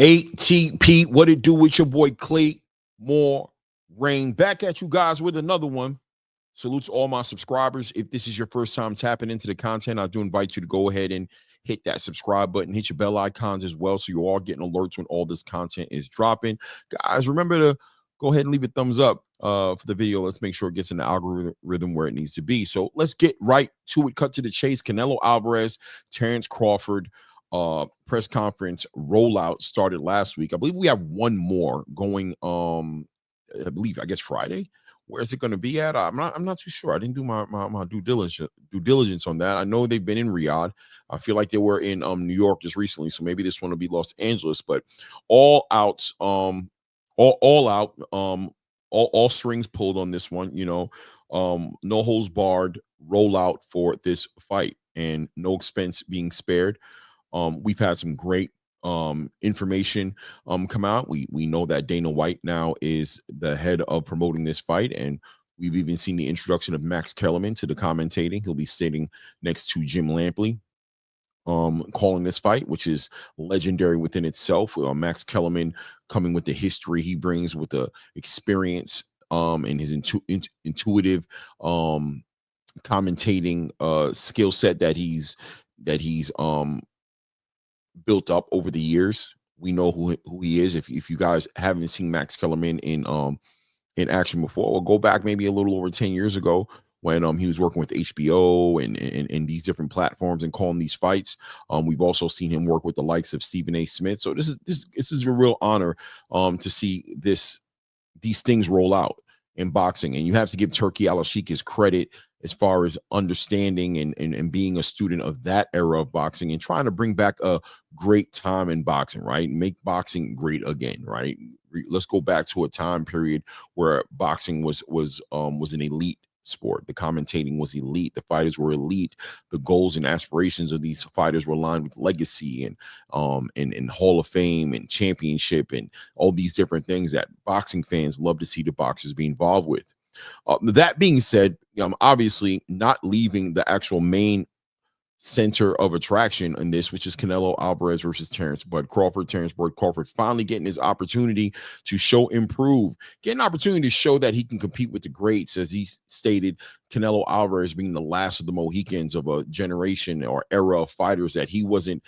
ATP, what it do with your boy Clay More Rain? Back at you guys with another one. Salutes all my subscribers. If this is your first time tapping into the content, I do invite you to go ahead and hit that subscribe button, hit your bell icons as well, so you're all getting alerts when all this content is dropping. Guys, remember to go ahead and leave a thumbs up for the video. Let's make sure it gets in the algorithm where it needs to be. So let's get right to it. Cut to the chase. Canelo Alvarez, Terence Crawford press conference rollout started last week. I believe we have one more going. I guess Friday. Where is it going to be at? I'm not too sure. I didn't do my due diligence on that. I know they've been in Riyadh. I feel like they were in New York just recently, so maybe this one will be Los Angeles. But all out, all strings pulled on this one. No holds barred rollout for this fight, and no expense being spared. We've had some great information come out. We know that Dana White now is the head of promoting this fight, and we've even seen the introduction of Max Kellerman to the commentating. He'll be sitting next to Jim Lampley, calling this fight, which is legendary within itself. Max Kellerman coming with the history he brings, with the experience and his intuitive commentating skill set that he's built up over the years. We know who he is. If you guys haven't seen Max Kellerman in action before, or go back maybe a little over 10 years ago when he was working with HBO and these different platforms and calling these fights. We've also seen him work with the likes of Stephen A. Smith. So this is a real honor to see these things roll out in boxing. And you have to give Turki Al-Sheikh his credit as far as understanding and being a student of that era of boxing and trying to bring back a great time in boxing, right? Make boxing great again, right? Let's go back to a time period where boxing was an elite sport. The commentating was elite. The fighters were elite. The goals and aspirations of these fighters were aligned with legacy and Hall of Fame and championship and all these different things that boxing fans love to see the boxers be involved with. That being said, I'm obviously not leaving the actual main center of attraction in this, which is Canelo Alvarez versus Terence Bud Crawford. Terence Bud Crawford finally getting his opportunity to improve, getting an opportunity to show that he can compete with the greats, as he stated, Canelo Alvarez being the last of the Mohicans of a generation or era of fighters that he wasn't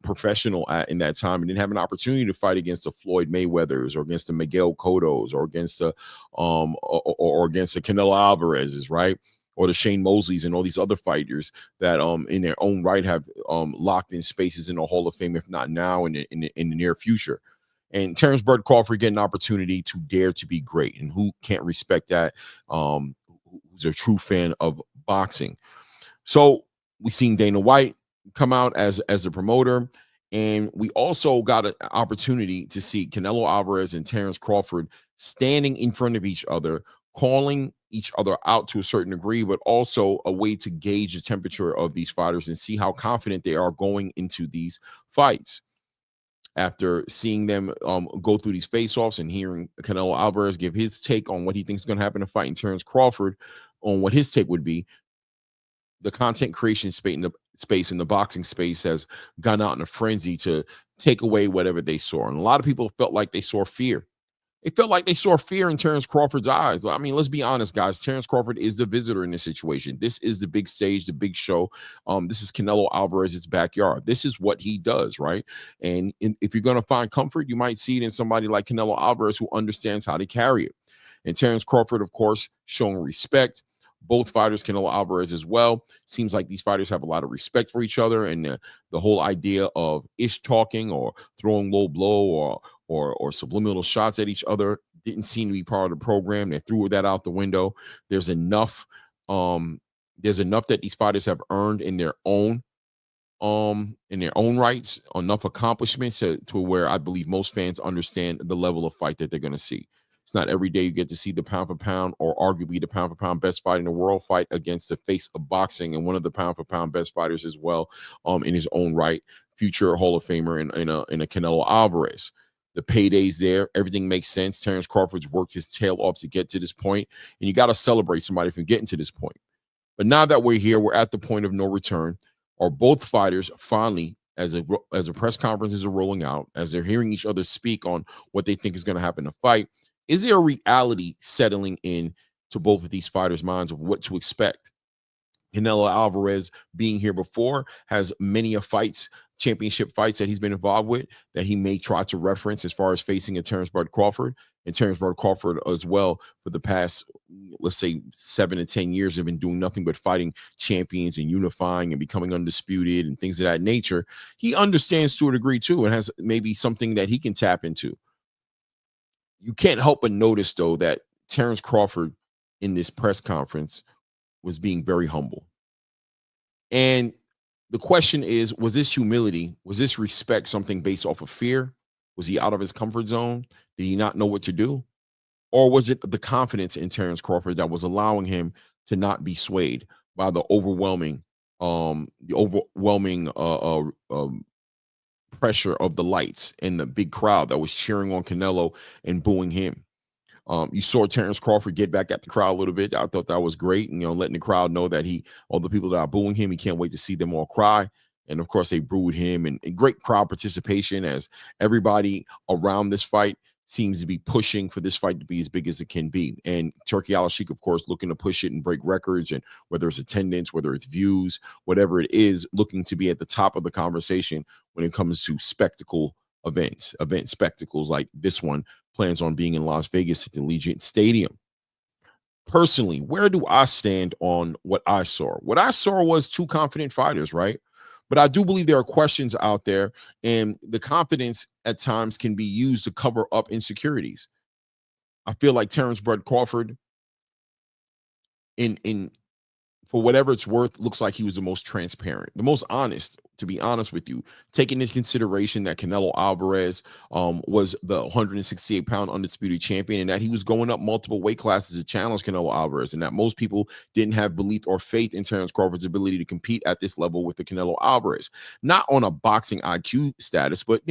professional at in that time, and didn't have an opportunity to fight against the Floyd Mayweathers or against the Miguel Cottos or against the or against the Canelo Alvarez's, right? Or the Shane Mosleys and all these other fighters that in their own right have locked in spaces in the Hall of Fame, if not now, in the near future. And Terence Bud Crawford getting an opportunity to dare to be great. And who can't respect that? Who's a true fan of boxing. So we seen Dana White come out as the promoter. And we also got an opportunity to see Canelo Alvarez and Terence Crawford standing in front of each other, calling each other out to a certain degree, but also a way to gauge the temperature of these fighters and see how confident they are going into these fights. After seeing them go through these face-offs and hearing Canelo Alvarez give his take on what he thinks is going to happen in fighting Terence Crawford on what his take would be, the content creation space in the boxing space has gone out in a frenzy to take away whatever they saw. And a lot of people felt like they saw fear. It felt like they saw fear in Terence Crawford's eyes. I mean, let's be honest, guys. Terence Crawford is the visitor in this situation. This is the big stage, the big show. This is Canelo Alvarez's backyard. This is what he does, right? And if you're going to find comfort, you might see it in somebody like Canelo Alvarez who understands how to carry it. And Terence Crawford, of course, showing respect. Both fighters, Canelo Alvarez as well. Seems like these fighters have a lot of respect for each other, and the whole idea of ish talking or throwing low blow or subliminal shots at each other didn't seem to be part of the program. They threw that out the window. There's enough that these fighters have earned in their own rights, enough accomplishments to where I believe most fans understand the level of fight that they're going to see. It's not every day you get to see the pound for pound or arguably the pound for pound best fighter in the world fight against the face of boxing and one of the pound for pound best fighters as well, in his own right, future Hall of Famer in a Canelo Alvarez. The payday's there. Everything makes sense. Terence Crawford's worked his tail off to get to this point, and you got to celebrate somebody from getting to this point. But now that we're here, we're at the point of no return. Are both fighters finally as a press conferences are rolling out, as they're hearing each other speak on what they think is going to happen in the fight, is there a reality settling in to both of these fighters' minds of what to expect? Canelo Alvarez, being here before, has many of fights, championship fights that he's been involved with that he may try to reference as far as facing a Terence Bud Crawford. And Terence Bud Crawford as well, for the past, let's say, 7 to 10 years, have been doing nothing but fighting champions and unifying and becoming undisputed and things of that nature. He understands to a degree too, and has maybe something that he can tap into. You can't help but notice, though, that Terence Crawford in this press conference was being very humble. And the question is, was this humility? Was this respect something based off of fear? Was he out of his comfort zone? Did he not know what to do? Or was it the confidence in Terence Crawford that was allowing him to not be swayed by the overwhelming pressure of the lights and the big crowd that was cheering on Canelo and booing him? You saw Terence Crawford get back at the crowd a little bit. I thought that was great. Letting the crowd know that all the people that are booing him, he can't wait to see them all cry. And of course, they booed him, and great crowd participation as everybody around this fight seems to be pushing for this fight to be as big as it can be. And Turkey Al-Sheikh, of course, looking to push it and break records, and whether it's attendance, whether it's views, whatever it is, looking to be at the top of the conversation when it comes to event spectacles like this one. Plans on being in Las Vegas at the Allegiant Stadium. Personally, where do I stand on what I saw? What I saw was two confident fighters, right? But I do believe there are questions out there, and the confidence at times can be used to cover up insecurities. I feel like Terence Bud Crawford, in for whatever it's worth, looks like he was the most transparent, the most honest, to be honest with you, taking into consideration that Canelo Alvarez was the 168-pound undisputed champion, and that he was going up multiple weight classes to challenge Canelo Alvarez, and that most people didn't have belief or faith in Terence Crawford's ability to compete at this level with the Canelo Alvarez. Not on a boxing IQ status, but,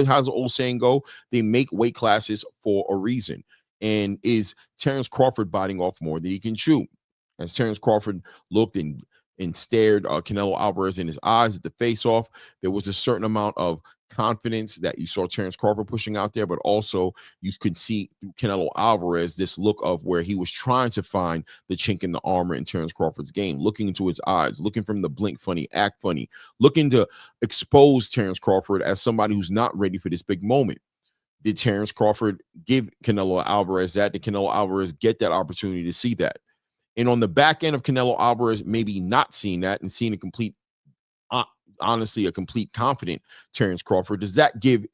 how's the old saying go? They make weight classes for a reason. And is Terence Crawford biting off more than he can chew? As Terence Crawford looked and stared Canelo Alvarez in his eyes at the face-off, there was a certain amount of confidence that you saw Terence Crawford pushing out there, but also you could see through Canelo Alvarez this look of where he was trying to find the chink in the armor in Terence Crawford's game, looking into his eyes, looking for him to blink funny, act funny, looking to expose Terence Crawford as somebody who's not ready for this big moment. Did Terence Crawford give Canelo Alvarez that? Did Canelo Alvarez get that opportunity to see that? And on the back end of Canelo Alvarez maybe not seeing that and seeing honestly, a complete confident Terence Crawford, does that give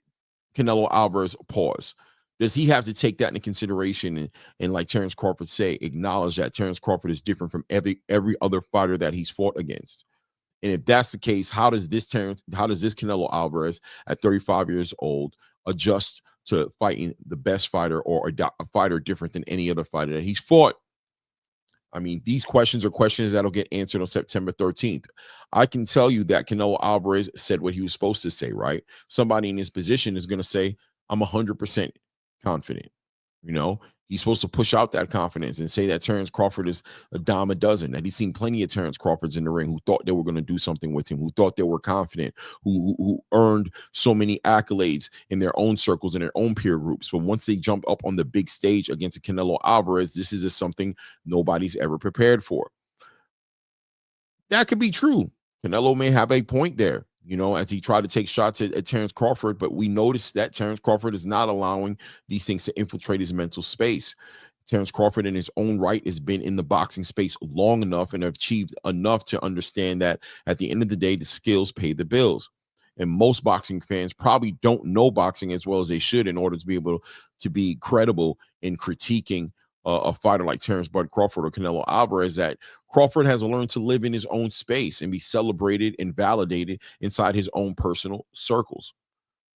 Canelo Alvarez a pause? Does he have to take that into consideration and like Terence Crawford say, acknowledge that Terence Crawford is different from every other fighter that he's fought against? And if that's the case, how does this Canelo Alvarez at 35 years old adjust to fighting the best fighter, or a fighter different than any other fighter that he's fought? I mean, these questions are questions that'll get answered on September 13th. I can tell you that Canelo Alvarez said what he was supposed to say, right? Somebody in his position is going to say, I'm 100% confident. He's supposed to push out that confidence and say that Terence Crawford is a dime a dozen, that he's seen plenty of Terence Crawfords in the ring who thought they were going to do something with him, who thought they were confident, who earned so many accolades in their own circles, in their own peer groups. But once they jump up on the big stage against a Canelo Alvarez, this is just something nobody's ever prepared for. That could be true. Canelo may have a point there, as he tried to take shots at Terence Crawford, but we noticed that Terence Crawford is not allowing these things to infiltrate his mental space. Terence Crawford in his own right has been in the boxing space long enough and achieved enough to understand that at the end of the day, the skills pay the bills. And most boxing fans probably don't know boxing as well as they should in order to be able to be credible in critiquing a fighter like Terence Bud Crawford or Canelo Alvarez, that Crawford has learned to live in his own space and be celebrated and validated inside his own personal circles,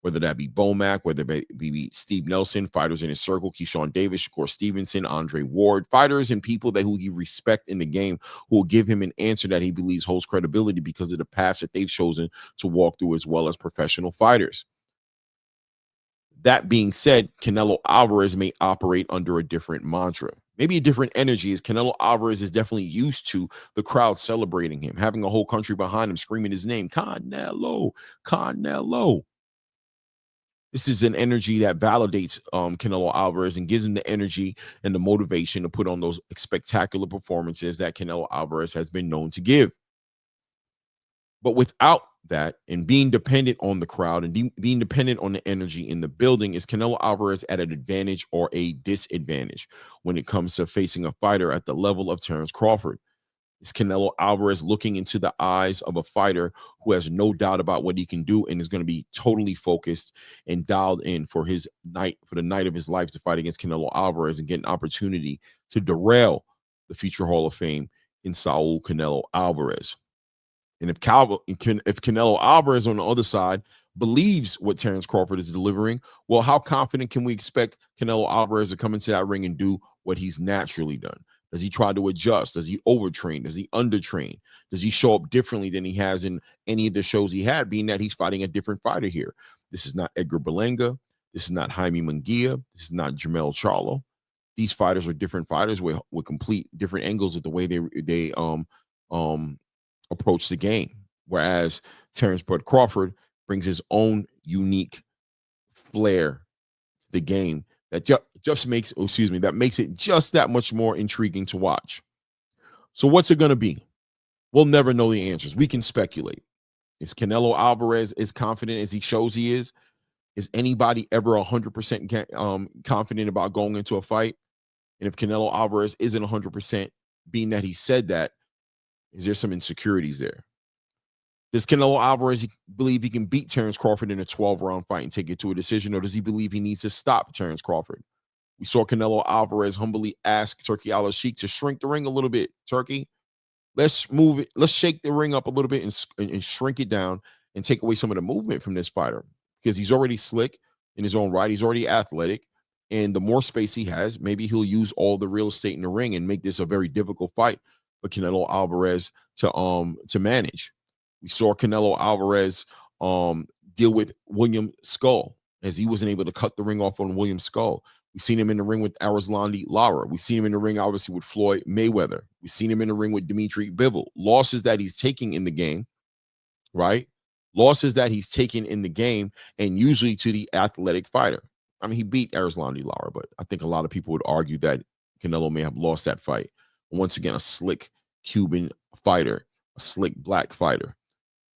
whether that be Bomac, whether it be Steve Nelson, fighters in his circle, Keyshawn Davis, Shakur Stevenson, Andre Ward, fighters and people who he respects in the game, who will give him an answer that he believes holds credibility because of the paths that they've chosen to walk through, as well as professional fighters. That being said, Canelo Alvarez may operate under a different mantra. Maybe a different energy, as Canelo Alvarez is definitely used to the crowd celebrating him, having a whole country behind him screaming his name, Canelo, Canelo. This is an energy that validates Canelo Alvarez and gives him the energy and the motivation to put on those spectacular performances that Canelo Alvarez has been known to give. But without that, and being dependent on the crowd and being dependent on the energy in the building, is Canelo Alvarez at an advantage or a disadvantage when it comes to facing a fighter at the level of Terence Crawford? Is Canelo Alvarez looking into the eyes of a fighter who has no doubt about what he can do and is going to be totally focused and dialed in for the night of his life to fight against Canelo Alvarez and get an opportunity to derail the future Hall of Fame in Saul Canelo Alvarez? And if Canelo Alvarez on the other side believes what Terence Crawford is delivering, well, how confident can we expect Canelo Alvarez to come into that ring and do what he's naturally done? Does he try to adjust? Does he overtrain? Does he undertrain? Does he show up differently than he has in any of the shows he had, being that he's fighting a different fighter here? This is not Edgar Berlanga. This is not Jaime Munguia. This is not Jermell Charlo. These fighters are different fighters with complete different angles of the way they approach the game. Whereas Terence Bud Crawford brings his own unique flair to the game that just makes, that makes it just that much more intriguing to watch. So what's it going to be? We'll never know the answers. We can speculate. Is Canelo Alvarez as confident as he shows he is? Is anybody ever 100% confident about going into a fight? And if Canelo Alvarez isn't 100%, being that he said that, is there some insecurities there? Does Canelo Alvarez believe he can beat Terence Crawford in a 12-round fight and take it to a decision, or does he believe he needs to stop Terence Crawford? We saw Canelo Alvarez humbly ask Turki Al-Sheikh to shrink the ring a little bit. Turki, let's move it. Let's shake the ring up a little bit and shrink it down and take away some of the movement from this fighter, because he's already slick in his own right. He's already athletic. And the more space he has, maybe he'll use all the real estate in the ring and make this a very difficult fight for Canelo Alvarez to manage. We saw Canelo Alvarez deal with William Skull, as he wasn't able to cut the ring off on William Skull. We've seen him in the ring with Arislandi Lara. We've seen him in the ring, obviously, with Floyd Mayweather. We've seen him in the ring with Dimitri Bivol. Losses that he's taking in the game, right? Losses that he's taken in the game, and usually to the athletic fighter. I mean, he beat Arislandi Lara, but I think a lot of people would argue that Canelo may have lost that fight. Once again, a slick Cuban fighter, a slick black fighter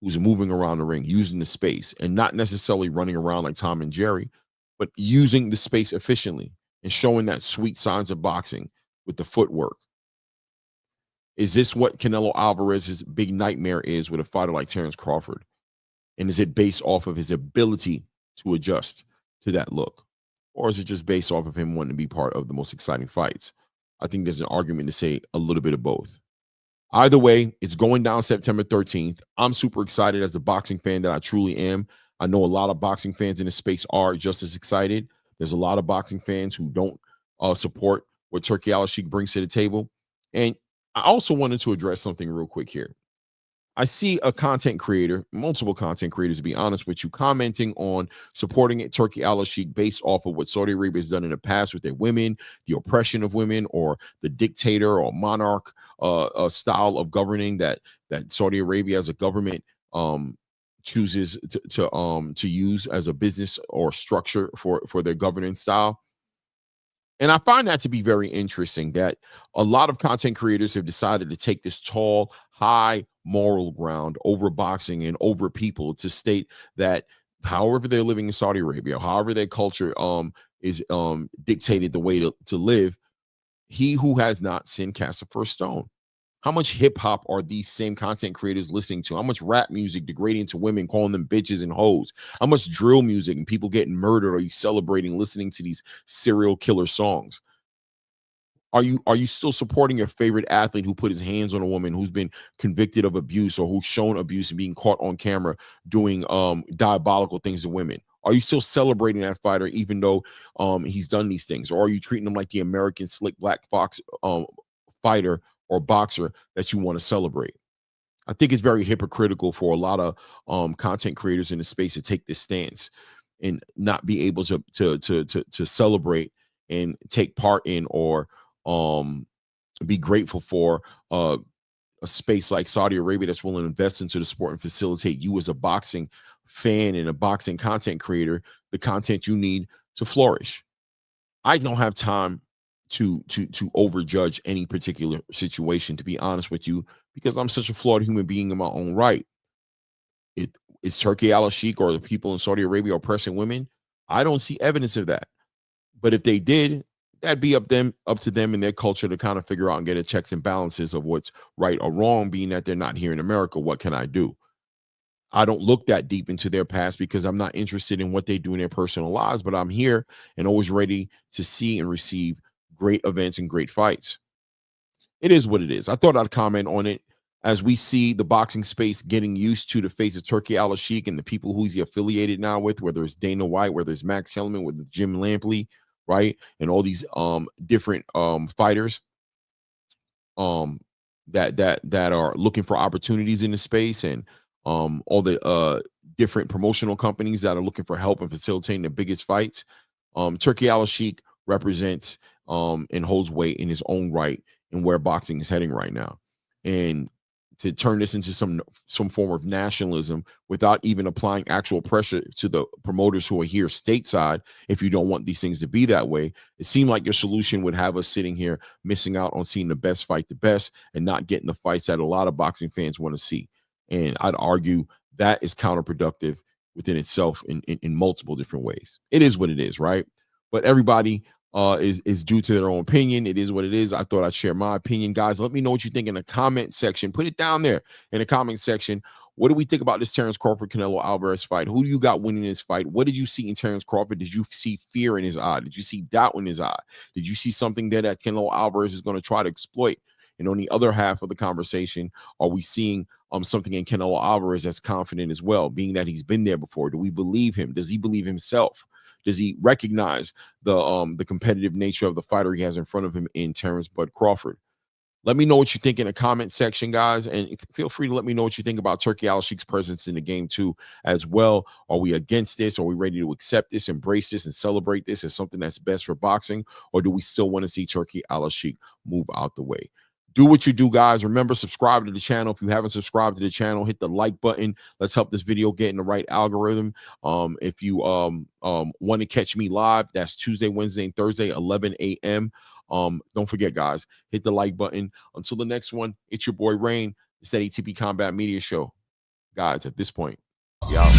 who's moving around the ring, using the space, and not necessarily running around like Tom and Jerry, but using the space efficiently and showing that sweet signs of boxing with the footwork. Is this what Canelo Alvarez's big nightmare is with a fighter like Terence Crawford? And is it based off of his ability to adjust to that look? Or is it just based off of him wanting to be part of the most exciting fights? I think there's an argument to say a little bit of both. Either way, it's going down September 13th. I'm super excited as a boxing fan that I truly am. I know a lot of boxing fans in this space are just as excited. There's a lot of boxing fans who don't support what Turki Al-Sheikh brings to the table. And I also wanted to address something real quick here. I see a content creator, multiple content creators, to be honest with you, commenting on supporting it, Turki Al-Sheikh, based off of what Saudi Arabia has done in the past with their women, the oppression of women, or the dictator or monarch style of governing that Saudi Arabia as a government chooses to use as a business or structure for their governance style. And I find that to be very interesting, that a lot of content creators have decided to take this tall, high moral ground over boxing and over people to state that however they're living in Saudi Arabia, however their culture is dictated the way to live, he who has not sinned cast the first stone. How much hip hop are these same content creators listening to? How much rap music degrading to women, calling them bitches and hoes? How much drill music and people getting murdered are you celebrating listening to these serial killer songs? Are you still supporting your favorite athlete who put his hands on a woman, who's been convicted of abuse or who's shown abuse and being caught on camera doing diabolical things to women? Are you still celebrating that fighter even though he's done these things? Or are you treating him like the American slick black fox fighter or boxer that you want to celebrate? I think it's very hypocritical for a lot of content creators in the space to take this stance and not be able to celebrate and take part in, or um be grateful for a space like Saudi Arabia that's willing to invest into the sport and facilitate you as a boxing fan and a boxing content creator the content you need to flourish. I don't have time to overjudge any particular situation, to be honest with you, because I'm such a flawed human being in my own right. It is Turkey al Sheikh or the people in Saudi Arabia oppressing women. I don't see evidence of that. But if they did, that'd be up to them and their culture to kind of figure out and get a checks and balances of what's right or wrong, being that they're not here in America. What can I do? I don't look that deep into their past because I'm not interested in what they do in their personal lives, but I'm here and always ready to see and receive great events and great fights. It is what it is. I thought I'd comment on it as we see the boxing space getting used to the face of Turkey al Sheikh and the people who he's affiliated now with, whether it's Dana White, whether it's Max Kellerman, whether it's Jim Lampley, right? And all these different fighters that are looking for opportunities in the space, and all the different promotional companies that are looking for help in facilitating the biggest fights. Turkey al Sheikh represents and holds weight in his own right and where boxing is heading right now. And to turn this into some form of nationalism without even applying actual pressure to the promoters who are here stateside, if you don't want these things to be that way, it seemed like your solution would have us sitting here missing out on seeing the best fight the best and not getting the fights that a lot of boxing fans want to see. And I'd argue that is counterproductive within itself in multiple different ways. It is what it is, right? But everybody is due to their own opinion. It is what it is. I thought I'd share my opinion. Guys, let me know what you think in the comment section. Put it down there in the comment section. What do we think about this Terence Crawford Canelo Alvarez fight? Who do you got winning this fight? What did you see in Terence Crawford? Did you see fear in his eye? Did you see doubt in his eye? Did you see something that Canelo Alvarez is going to try to exploit? And on the other half of the conversation, are we seeing something in Canelo Alvarez that's confident as well, being that he's been there before? Do we believe him? Does he believe himself? Does he recognize the competitive nature of the fighter he has in front of him in Terence Bud Crawford? Let me know what you think in the comment section, guys, and feel free to let me know what you think about Turkey al Sheikh's presence in the game too, as well. Are we against this? Are we ready to accept this, embrace this, and celebrate this as something that's best for boxing, or do we still want to see Turkey al Sheikh move out the way? Do what you do, guys. Remember, subscribe to the channel. If you haven't subscribed to the channel, hit the like button. Let's help this video get in the right algorithm. If you want to catch me live, that's Tuesday, Wednesday, and Thursday, 11 a.m. Don't forget, guys, hit the like button. Until the next one, it's your boy Rain. It's that ATP Combat Media Show. Guys, at this point, y'all.